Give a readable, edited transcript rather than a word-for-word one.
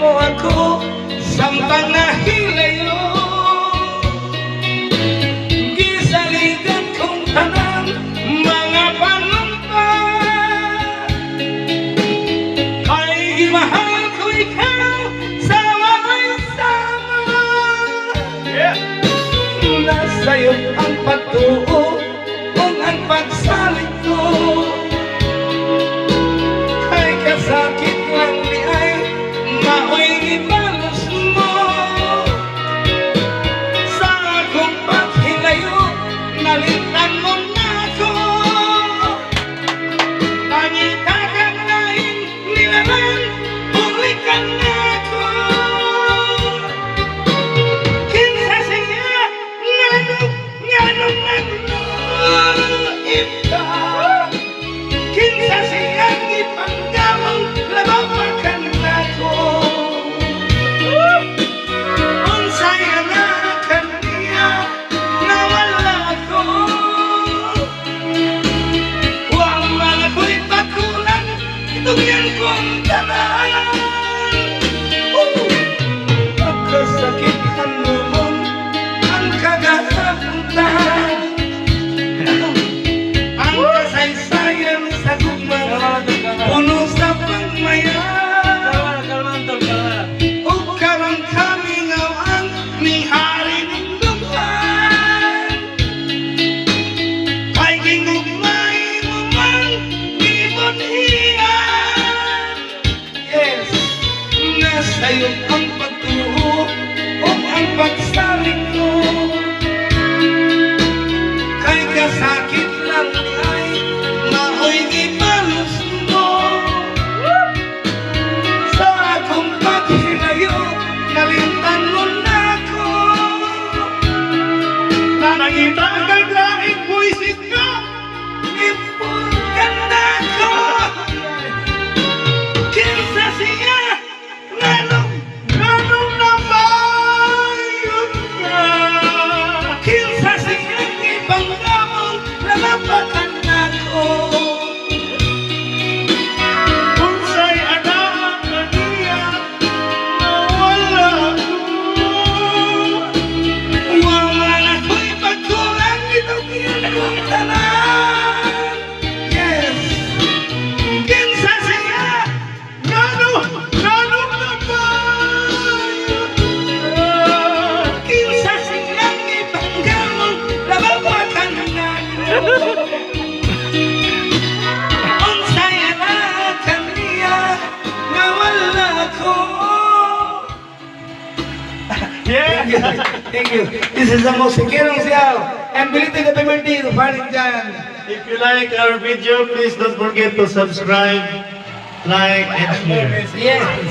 mo ako samtang nahilayo. Gisaligan kong tanan mga panumpa, kay gimahal ko ikaw sa walang sama. Nasa'yo ang pagtuo o ang pagsalit ko, kay kasakit lang di ay maoy ibalos mo. Sa akong paghilayo, nalitan mo na ako. Nangita kang lain, nilalang, bulikan na ako. Kinsa siya, nganong nagluip ka. Kinsa siyang ipanggamong labawakan na ko. Unsay anakan niya na wala ko. Huwag mga ko'y pakulan, itungyan kong tanan. Pagkasakit ang lumon, ang kagapuntahan, ang kasaysayan sa gugmang, puno sa pagmayan. O karang kami ngawang ni hari ng lupan, kay ginugmay mo man ibon hiyan. Yes, nasa'yo ang pagtuo o ang pagsalit ko, kay kasakit lang ay maoy ibalos mo. Sa akong paghilayo, nalintan mo na ako. Nangita kang laing buwisit ko, ipulkan na ako. Kinsa siya, nganong nabayot ka. Kinsa siya, ipanggamong lalapakan na ako. Unsay anaman kaniya na wala ko. Waman ako'y pagkulang, itungyan kong tanan. Yes, kinsa siya, nganong nabayot ka. Kinsa siyang ipanggamong labawakan na ako. Unsay anakan niya na wala ko. Yeah. Thank you. This is the most Kirong Siyaw and belated happy birthday to Farid Jan. If you like our video, please don't forget to subscribe, like, and share. Yes.